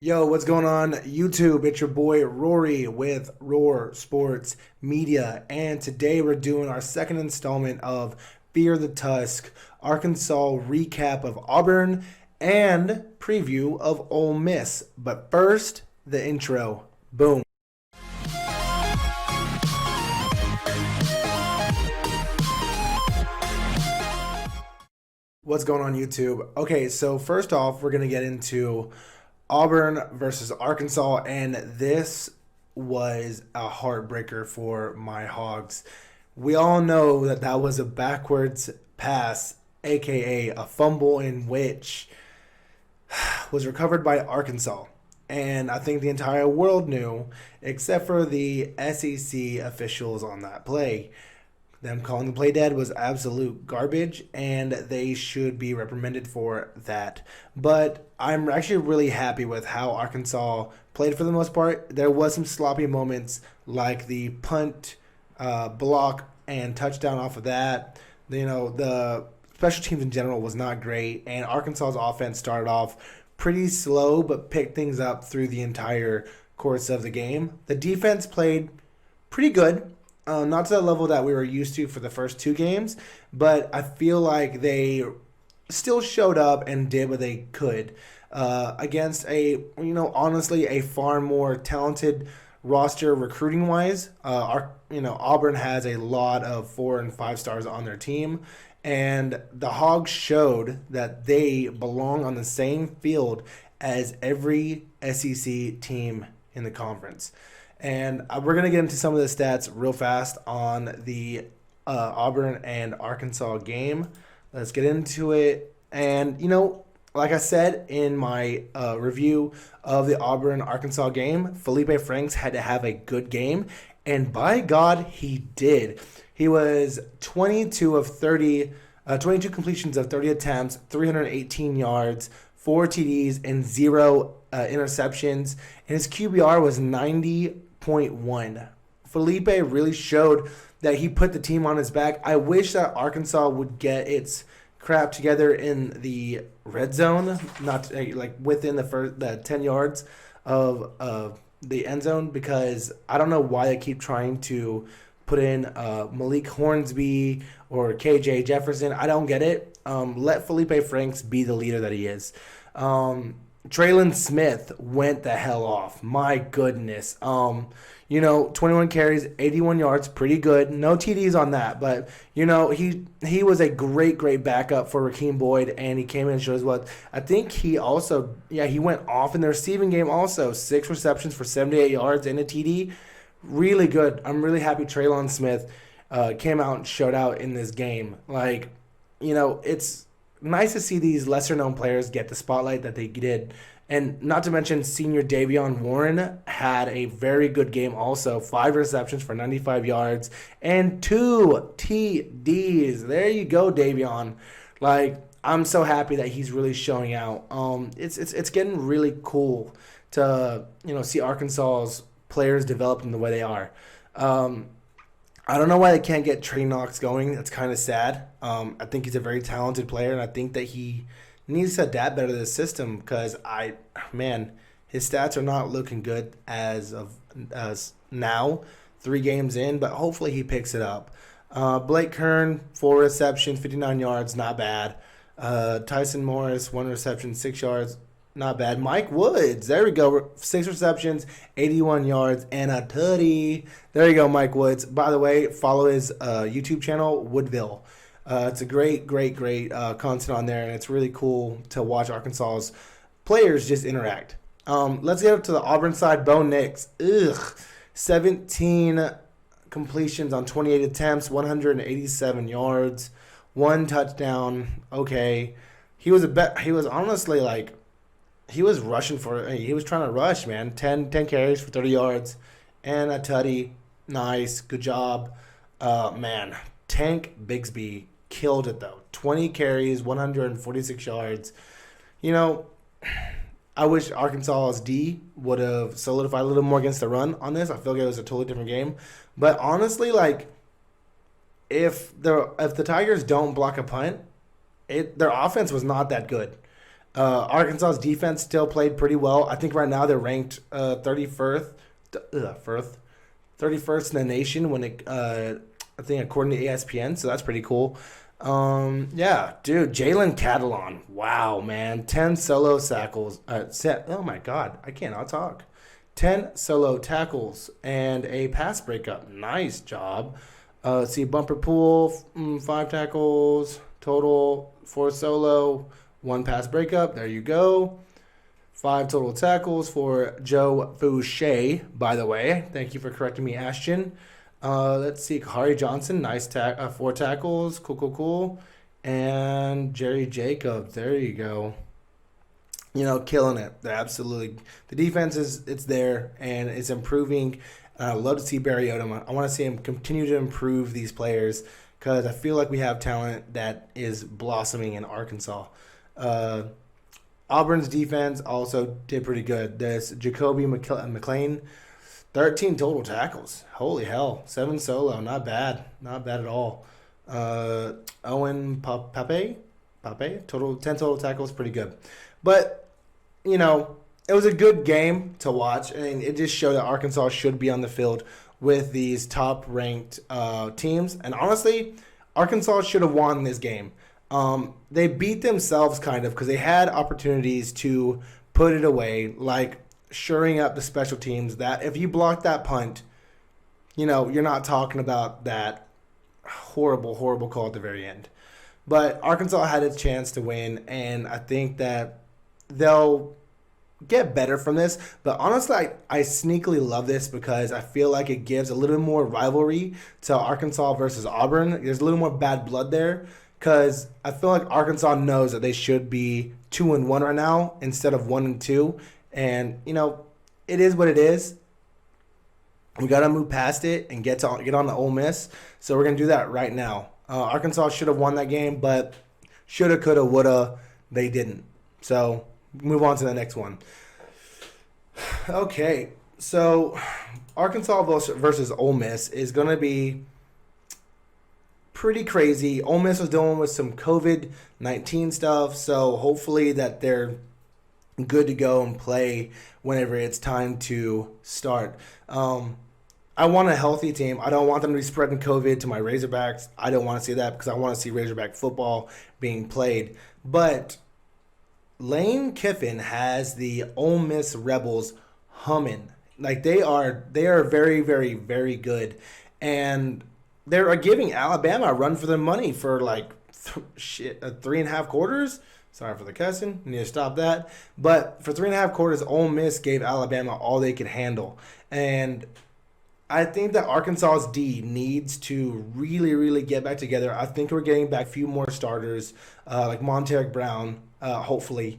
Yo, what's going on YouTube? It's your boy Rory with Roar Sports Media, and today we're doing our second installment of Fear the Tusk, Arkansas recap of Auburn and preview of Ole Miss. But first, the intro. Boom. What's going on YouTube? Okay, so first off, we're going to get into Auburn versus Arkansas, and this was a heartbreaker for my Hogs. We all know that that was a backwards pass, aka a fumble, in which was recovered by Arkansas. And I think the entire world knew, except for the SEC officials on that play. Them calling the play dead was absolute garbage, and they should be reprimanded for that. But I'm actually really happy with how Arkansas played for the most part. There was some sloppy moments, like the punt, block, and touchdown off of that. The special teams in general was not great, and Arkansas's offense started off pretty slow, but picked things up through the entire course of the game. The defense played pretty good. Not to the level that we were used to for the first two games, but I feel like they still showed up and did what they could against honestly, a far more talented roster recruiting wise. Auburn has a lot of 4 and 5 stars on their team, and the Hogs showed that they belong on the same field as every SEC team in the conference. And we're going to get into some of the stats real fast on the Auburn and Arkansas game. Let's get into it. And, like I said in my review of the Auburn Arkansas game, Felipe Franks had to have a good game. And by God, he did. He was 22 of 30, 22 completions of 30 attempts, 318 yards, 4 TDs, and 0 interceptions. And his QBR was 90.1. Felipe really showed that he put the team on his back. I wish that Arkansas would get its crap together in the red zone, not like within the 10 yards of the end zone, because I don't know why they keep trying to put in Malik Hornsby or KJ Jefferson. I don't get it. Let Felipe Franks be the leader that he is. Traylon Smith went the hell off. My goodness. 21 carries, 81 yards, pretty good. No TDs on that, but he was a great backup for Raheem Boyd, and he came in and showed us what. I think he went off in the receiving game also. 6 receptions for 78 yards and a TD. Really good. I'm really happy Traylon Smith came out and showed out in this game. It's nice to see these lesser-known players get the spotlight that they did. And not to mention, senior Davion Warren had a very good game also. 5 receptions for 95 yards and 2 TDs. There you go, Davion. I'm so happy that he's really showing out. It's getting really cool to see Arkansas's players develop in the way they are. I don't know why they can't get Trey Knox going. That's kind of sad. I think he's a very talented player, and I think that he needs to adapt better to the system because his stats are not looking good as now, 3 games in, but hopefully he picks it up. Blake Kern, 4 receptions, 59 yards, not bad. Tyson Morris, 1 reception, 6 yards, not bad. Mike Woods, there we go. 6 receptions, 81 yards, and a tutty. There you go, Mike Woods. By the way, follow his YouTube channel, Woodville. It's a great content on there, and it's really cool to watch Arkansas's players just interact. Let's get up to the Auburn side. Bo Nix, 17 completions on 28 attempts, 187 yards, 1 touchdown. Okay, he was honestly he was he was trying to rush, man. 10 carries for 30 yards and a tutty. Nice, good job. Tank Bigsby killed it though. 20 carries, 146 yards. I wish Arkansas's D would have solidified a little more against the run on this. I feel like it was a totally different game. But honestly, if the Tigers don't block a punt, their offense was not that good. Arkansas's defense still played pretty well. I think right now they're ranked 31st, 31st in the nation when it, I think according to ESPN, so that's pretty cool. Yeah, dude, Jalen Catalon. Wow, man. 10 solo tackles. Oh my God, I cannot talk. 10 solo tackles and a pass breakup. Nice job. Let's see, bumper pool, 5 tackles total, 4 solo, 1 pass breakup. There you go. 5 total tackles for Joe Fouché, by the way. Thank you for correcting me, Ashton. Let's see, Kahari Johnson, nice 4 tackles. Cool, cool, cool. And Jerry Jacobs, there you go. Killing it. They're absolutely. The defense it's there and it's improving. I love to see Barry Odom. I want to see him continue to improve these players because I feel like we have talent that is blossoming in Arkansas. Auburn's defense also did pretty good. There's Jacoby McLean, 13 total tackles. Holy hell. 7 solo. Not bad. Not bad at all. Owen Pape, total 10 total tackles. Pretty good. But, it was a good game to watch, and it just showed that Arkansas should be on the field with these top-ranked teams. And honestly, Arkansas should have won this game. They beat themselves kind of because they had opportunities to put it away, like shoring up the special teams. That if you block that punt, you're not talking about that horrible, horrible call at the very end. But Arkansas had a chance to win, and I think that they'll get better from this. But honestly, I sneakily love this because I feel like it gives a little more rivalry to Arkansas versus Auburn. There's a little more bad blood there because I feel like Arkansas knows that they should be 2-1 right now instead of 1-2. And it is what it is. We got to move past it and get on to Ole Miss. So we're gonna do that right now. Arkansas should have won that game, but shoulda, coulda, woulda. They didn't. So move on to the next one. Okay, so Arkansas versus Ole Miss is going to be pretty crazy. Ole Miss was dealing with some COVID-19 stuff, so hopefully that they're good to go and play whenever it's time to start. I want a healthy team. I don't want them to be spreading COVID to my Razorbacks. I don't want to see that because I want to see Razorback football being played. But Lane Kiffin has the Ole Miss Rebels humming. Like they are very, very, very good. And they're giving Alabama a run for their money for 3.5 quarters. Sorry for the cussing. Need to stop that. But for 3.5 quarters, Ole Miss gave Alabama all they could handle. And I think that Arkansas's D needs to really, really get back together. I think we're getting back a few more starters like Monteric Brown, hopefully.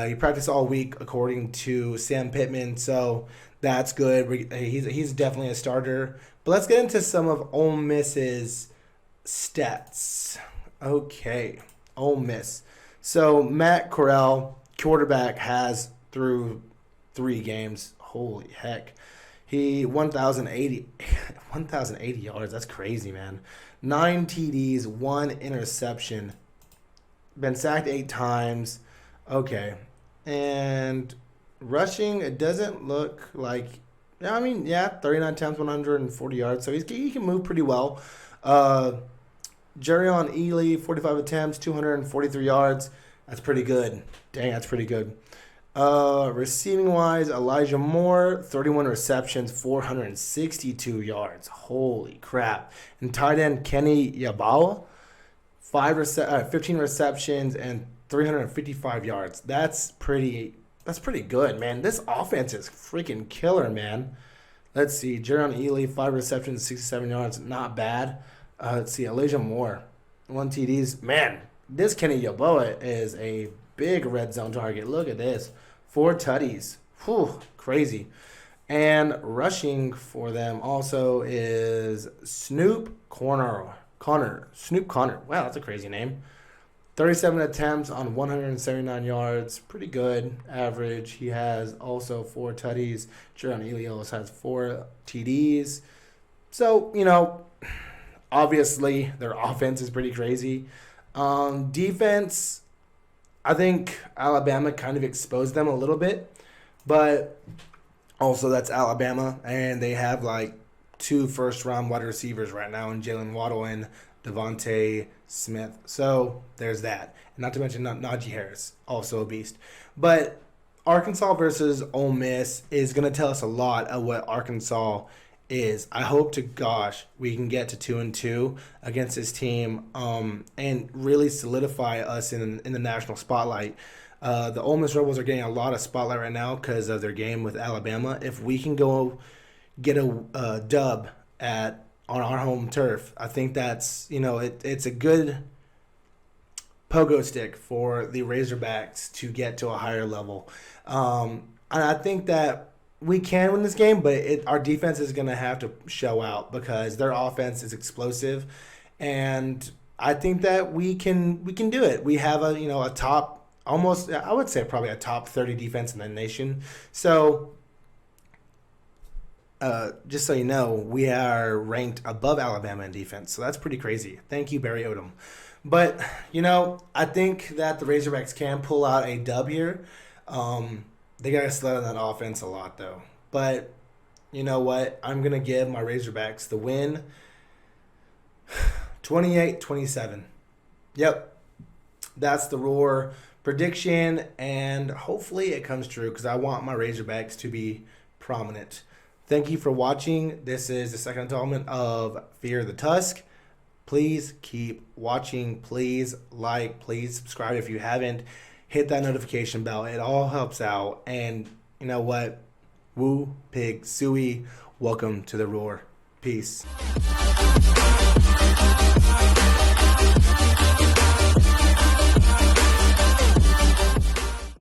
He practiced all week according to Sam Pittman, so that's good. He's definitely a starter. But let's get into some of Ole Miss's stats. Okay, Ole Miss. So Matt Corral, quarterback, has through 3 games. Holy heck. He 1,080 yards. That's crazy, man. 9 TDs, 1 interception. Been sacked 8 times. Okay. And rushing, it doesn't look like... 39 attempts, 140 yards. So he can move pretty well. Jerion Ely, 45 attempts, 243 yards. That's pretty good. Dang, that's pretty good. Receiving wise, Elijah Moore, 31 receptions, 462 yards. Holy crap. And tight end Kenny Yeboah, 15 receptions and 355 yards. That's pretty good, man. This offense is freaking killer, man. Let's see. Jerion Ely, 5 receptions, 67 yards. Not bad. Let's see. Elijah Moore, 1 TDs. Man, this Kenny Yeboah is a big red zone target. Look at this. 4 tutties. Whew, crazy. And rushing for them also is Snoop Connor. Snoop Connor. Wow, that's a crazy name. 37 attempts on 179 yards. Pretty good average. He has also 4 tutties. Jerion Ely also has 4 TDs. So, obviously their offense is pretty crazy. Defense, I think Alabama kind of exposed them a little bit, but also that's Alabama, and they have like two first-round wide receivers right now in Jalen Waddle and Devontae Smith. So there's that. Not to mention Najee Harris, also a beast. But Arkansas versus Ole Miss is going to tell us a lot of what Arkansas is. I hope to gosh we can get to 2-2 against this team, and really solidify us in the national spotlight. The Ole Miss Rebels are getting a lot of spotlight right now because of their game with Alabama. If we can go get a dub on our home turf, I think that's it's a good pogo stick for the Razorbacks to get to a higher level. And I think that we can win this game, but our defense is going to have to show out because their offense is explosive, and I think that we can do it. We have a top, almost, I would say probably a top 30 defense in the nation. So just so you know, we are ranked above Alabama in defense. So that's pretty crazy. Thank you, Barry Odom. But, I think that the Razorbacks can pull out a dub here. They got to slow down that offense a lot, though. But you know what? I'm going to give my Razorbacks the win 28-27. Yep. That's the Roar prediction, and hopefully it comes true because I want my Razorbacks to be prominent. Thank you for watching. This is the second installment of Fear the Tusk. Please keep watching. Please like. Please subscribe if you haven't. Hit that notification bell. It all helps out. And you know what? Woo, pig, suey. Welcome to the Roar. Peace.